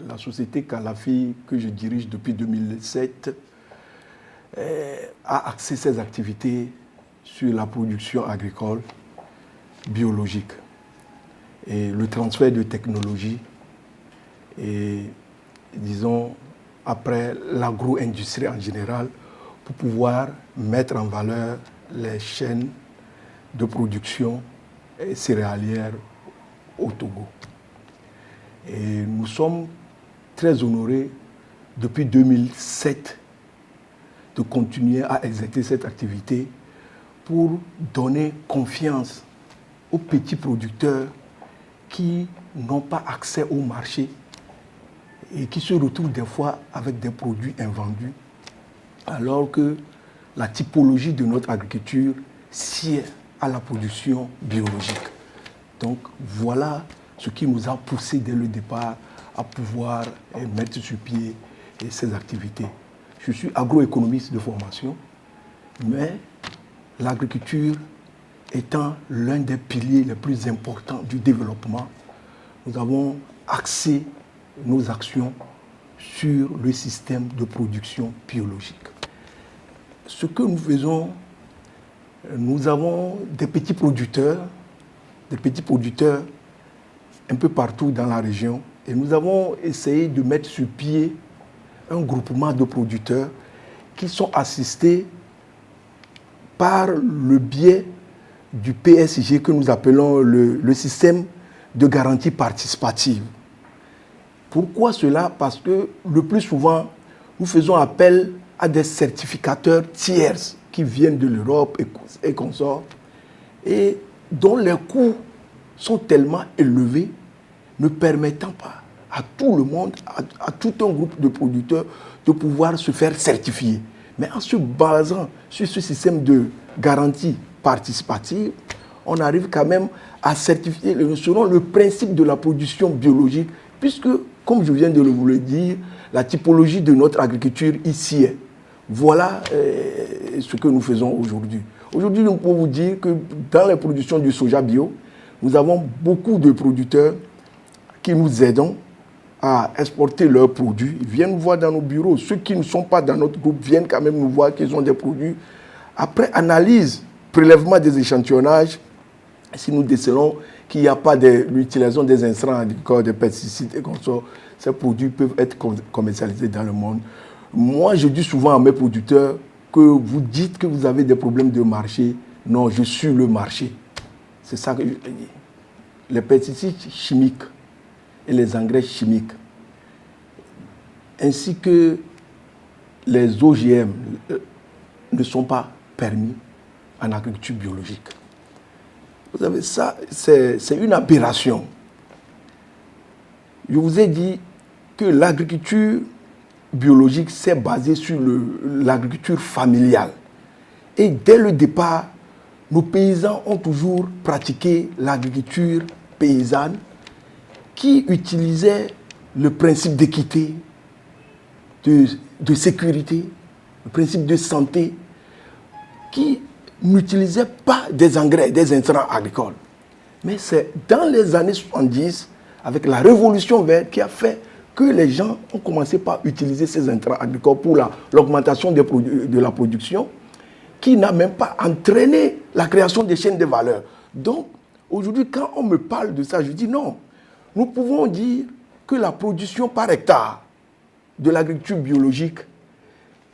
la société Calafi, que je dirige depuis 2007, a axé ses activités sur la production agricole biologique et le transfert de technologies et, disons, après l'agro-industrie en général, pour pouvoir mettre en valeur les chaînes de production céréalière au Togo. Et nous sommes très honorés depuis 2007 de continuer à exercer cette activité pour donner confiance aux petits producteurs qui n'ont pas accès au marché et qui se retrouvent des fois avec des produits invendus, alors que la typologie de notre agriculture sied à la production biologique. Donc voilà ce qui nous a poussé dès le départ à pouvoir mettre sur pied ces activités. Je suis agroéconomiste de formation, mais l'agriculture étant l'un des piliers les plus importants du développement, nous avons axé nos actions sur le système de production biologique. Ce que nous faisons, nous avons des petits producteurs un peu partout dans la région, et nous avons essayé de mettre sur pied un groupement de producteurs qui sont assistés par le biais du PSG que nous appelons le système de garantie participative. Pourquoi cela? Parce que le plus souvent, nous faisons appel à des certificateurs tiers qui viennent de l'Europe et consorts, et dont les coûts sont tellement élevés, ne permettant pas à tout le monde, à tout un groupe de producteurs, de pouvoir se faire certifier. Mais en se basant sur ce système de garantie participative, on arrive quand même à certifier selon le principe de la production biologique, puisque, comme je viens de vous le dire, la typologie de notre agriculture ici est. Voilà ce que nous faisons aujourd'hui. Aujourd'hui, nous pouvons vous dire que dans la production du soja bio, nous avons beaucoup de producteurs qui nous aident à exporter leurs produits. Ils viennent nous voir dans nos bureaux. Ceux qui ne sont pas dans notre groupe viennent quand même nous voir qu'ils ont des produits. Après analyse, prélèvement des échantillonnages, si nous décelons qu'il n'y a pas l'utilisation des intrants agricoles, des pesticides et consorts, ces produits peuvent être commercialisés dans le monde. Moi, je dis souvent à mes producteurs que vous dites que vous avez des problèmes de marché. Non, je suis le marché. C'est ça que je dis. Les pesticides chimiques et les engrais chimiques, ainsi que les OGM, ne sont pas permis en agriculture biologique. Vous savez, ça, c'est une aberration. Je vous ai dit que l'agriculture biologique s'est basée sur l'agriculture familiale. Et dès le départ, nos paysans ont toujours pratiqué l'agriculture paysanne qui utilisait le principe d'équité, de sécurité, le principe de santé, qui n'utilisait pas des engrais, des intrants agricoles. Mais c'est dans les années 70, avec la révolution verte, qui a fait que les gens ont commencé par utiliser ces intrants agricoles pour l'augmentation de la production, qui n'a même pas entraîné la création des chaînes de valeur. Donc, aujourd'hui, quand on me parle de ça, je dis non. Nous pouvons dire que la production par hectare de l'agriculture biologique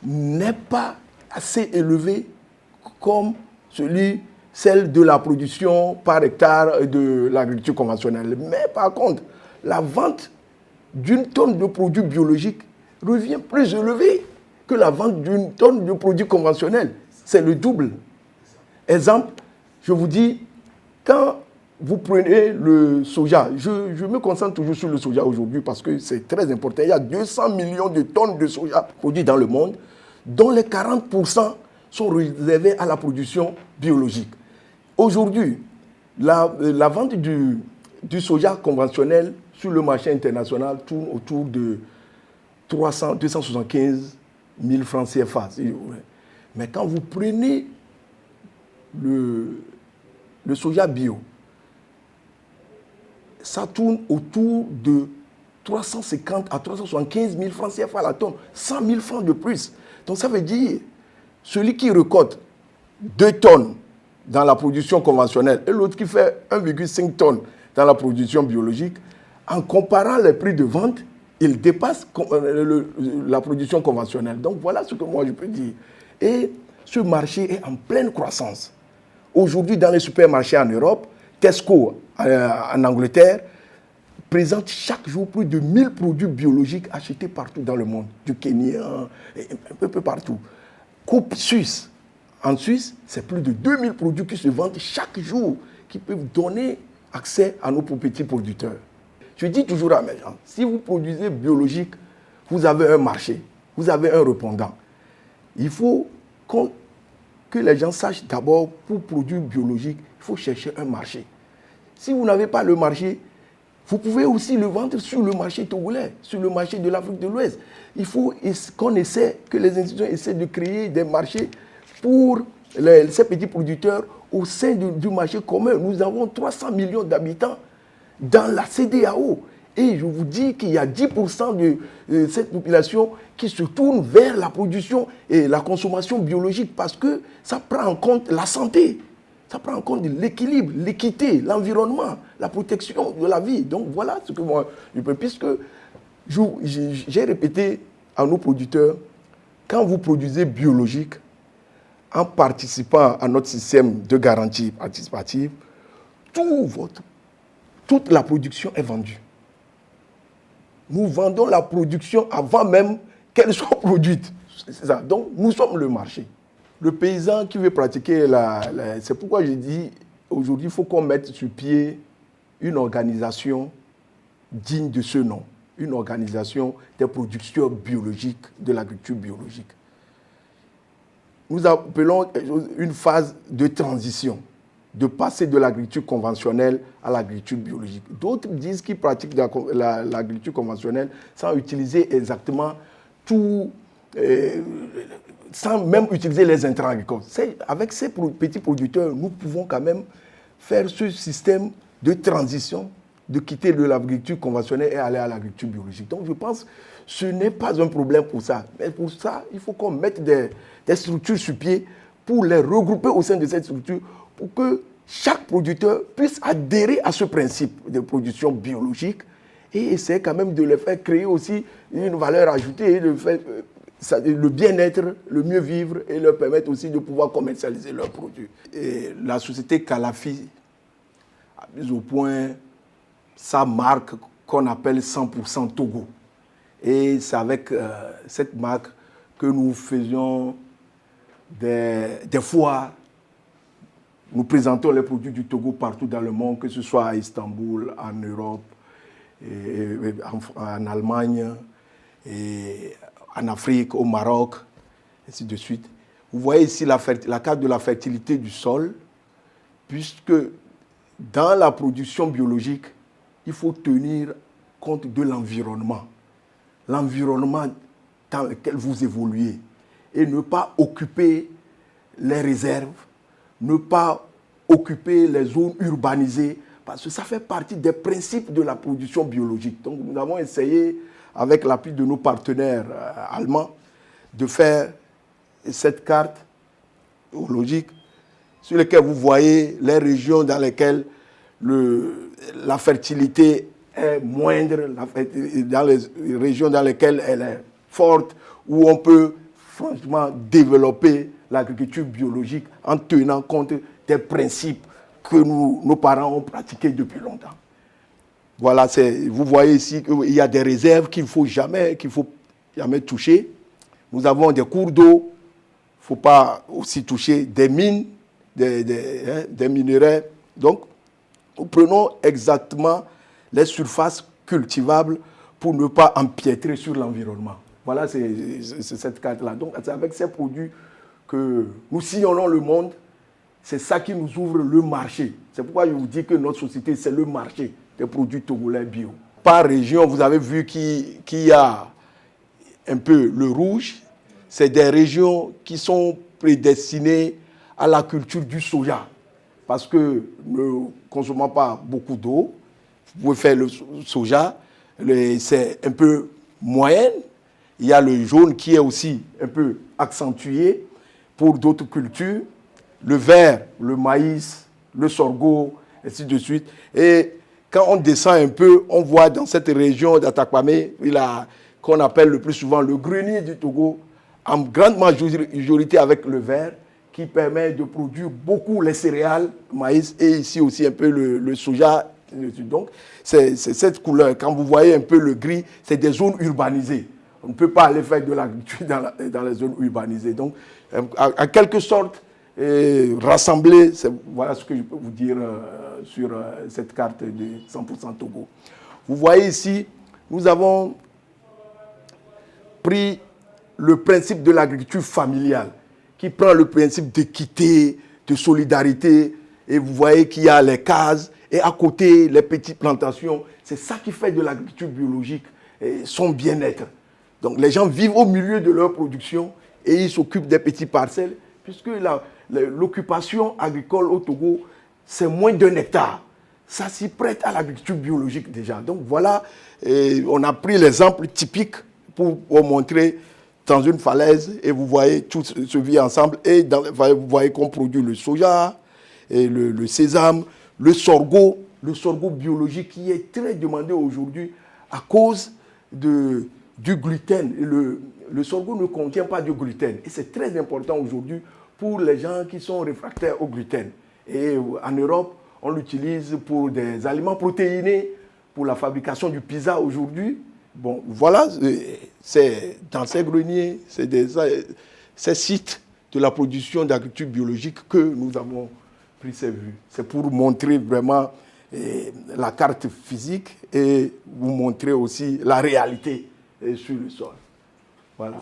n'est pas assez élevée comme celle de la production par hectare de l'agriculture conventionnelle. Mais par contre, la vente d'une tonne de produits biologiques revient plus élevée que la vente d'une tonne de produits conventionnels. C'est le double. Exemple, je vous dis, quand vous prenez le soja, je me concentre toujours sur le soja aujourd'hui parce que c'est très important. Il y a 200 millions de tonnes de soja produites dans le monde, dont les 40% sont réservés à la production biologique. Aujourd'hui, la vente du soja conventionnel sur le marché international tourne autour de 275 000 francs CFA. Mais quand vous prenez le soja bio, ça tourne autour de 350 à 375 000 francs CFA la tonne, 100 000 francs de plus. Donc ça veut dire, celui qui récolte 2 tonnes dans la production conventionnelle et l'autre qui fait 1,5 tonnes dans la production biologique, en comparant les prix de vente, il dépasse la production conventionnelle. Donc voilà ce que moi je peux dire. Et ce marché est en pleine croissance. Aujourd'hui, dans les supermarchés en Europe, Tesco en Angleterre présente chaque jour plus de 1000 produits biologiques achetés partout dans le monde, du Kenya, un peu partout. Coupe Suisse, en Suisse, c'est plus de 2000 produits qui se vendent chaque jour, qui peuvent donner accès à nos petits producteurs. Je dis toujours à mes gens, si vous produisez biologique, vous avez un marché, vous avez un répondant. Il faut que les gens sachent d'abord, pour produire biologique, il faut chercher un marché. Si vous n'avez pas le marché, vous pouvez aussi le vendre sur le marché togolais, sur le marché de l'Afrique de l'Ouest. Il faut que les institutions essaient de créer des marchés pour ces petits producteurs au sein du marché commun. Nous avons 300 millions d'habitants dans la CEDEAO. Et je vous dis qu'il y a 10% de cette population qui se tourne vers la production et la consommation biologique parce que ça prend en compte la santé. Ça prend en compte l'équilibre, l'équité, l'environnement, la protection de la vie. Donc voilà ce que moi je peux. Puisque j'ai répété à nos producteurs, quand vous produisez biologique, en participant à notre système de garantie participative, toute la production est vendue. Nous vendons la production avant même qu'elle soit produite. C'est ça. Donc nous sommes le marché. Le paysan qui veut pratiquer c'est pourquoi je dis, aujourd'hui, il faut qu'on mette sur pied une organisation digne de ce nom, une organisation des producteurs biologiques, de l'agriculture biologique. Nous appelons une phase de transition, de passer de l'agriculture conventionnelle à l'agriculture biologique. D'autres disent qu'ils pratiquent l'agriculture conventionnelle sans utiliser exactement tout... sans même utiliser les intrants agricoles. Avec ces petits producteurs, nous pouvons quand même faire ce système de transition, de quitter de l'agriculture conventionnelle et aller à l'agriculture biologique. Donc je pense que ce n'est pas un problème pour ça. Mais pour ça, il faut qu'on mette des structures sur pied pour les regrouper au sein de cette structure pour que chaque producteur puisse adhérer à ce principe de production biologique et essayer quand même de les faire créer aussi une valeur ajoutée et de faire le bien-être, le mieux vivre et leur permettre aussi de pouvoir commercialiser leurs produits. Et la société Calafi a mis au point sa marque qu'on appelle 100% Togo. Et c'est avec cette marque que nous faisions des foires. Nous présentons les produits du Togo partout dans le monde, que ce soit à Istanbul, en Europe, en Allemagne, et en Afrique, au Maroc, ainsi de suite. Vous voyez ici la carte de la fertilité du sol, puisque dans la production biologique, il faut tenir compte de l'environnement. L'environnement dans lequel vous évoluez. Et ne pas occuper les réserves, ne pas occuper les zones urbanisées, parce que ça fait partie des principes de la production biologique. Donc nous avons essayé, avec l'appui de nos partenaires allemands, de faire cette carte biologique sur laquelle vous voyez les régions dans lesquelles la fertilité est moindre, dans les régions dans lesquelles elle est forte, où on peut franchement développer l'agriculture biologique en tenant compte des principes que nos parents ont pratiqués depuis longtemps. Voilà, vous voyez ici qu'il y a des réserves qu'il ne faut jamais toucher. Nous avons des cours d'eau, il ne faut pas aussi toucher des mines, des minerais. Donc, nous prenons exactement les surfaces cultivables pour ne pas empiétrer sur l'environnement. Voilà, c'est cette carte-là. Donc, c'est avec ces produits que nous sillonnons le monde. C'est ça qui nous ouvre le marché. C'est pourquoi je vous dis que notre société, c'est le marché des produits togolais bio. Par région, vous avez vu qu'il y a un peu le rouge. C'est des régions qui sont prédestinées à la culture du soja. Parce que ne consommant pas beaucoup d'eau, vous pouvez faire le soja. c'est un peu moyenne. Il y a le jaune qui est aussi un peu accentué pour d'autres cultures. Le vert, le maïs, le sorgho, ainsi de suite. Et quand on descend un peu, on voit dans cette région d'Atakwame, qu'on appelle le plus souvent le grenier du Togo, en grande majorité avec le vert, qui permet de produire beaucoup les céréales, le maïs, et ici aussi un peu le soja. Donc, c'est cette couleur. Quand vous voyez un peu le gris, c'est des zones urbanisées. On ne peut pas aller faire de l'agriculture dans les zones urbanisées. Donc, en quelque sorte, rassembler, voilà ce que je peux vous dire sur cette carte de 100% Togo. Vous voyez ici, nous avons pris le principe de l'agriculture familiale, qui prend le principe d'équité, de solidarité, et vous voyez qu'il y a les cases, et à côté, les petites plantations. C'est ça qui fait de l'agriculture biologique son bien-être. Donc les gens vivent au milieu de leur production et ils s'occupent des petites parcelles, puisque l'occupation agricole au Togo, c'est moins d'1 hectare. Ça s'y prête à l'agriculture biologique déjà. Donc voilà, on a pris l'exemple typique pour vous montrer dans une falaise et vous voyez tout se vit ensemble et vous voyez qu'on produit le soja, et le sésame, le sorgho biologique qui est très demandé aujourd'hui à cause du gluten. Le sorgho ne contient pas de gluten et c'est très important aujourd'hui pour les gens qui sont réfractaires au gluten. Et en Europe, on l'utilise pour des aliments protéinés, pour la fabrication du pizza aujourd'hui. Bon, voilà, c'est dans ces greniers, ces sites de la production d'agriculture biologique que nous avons pris ces vues. C'est pour montrer vraiment la carte physique et vous montrer aussi la réalité sur le sol. Voilà.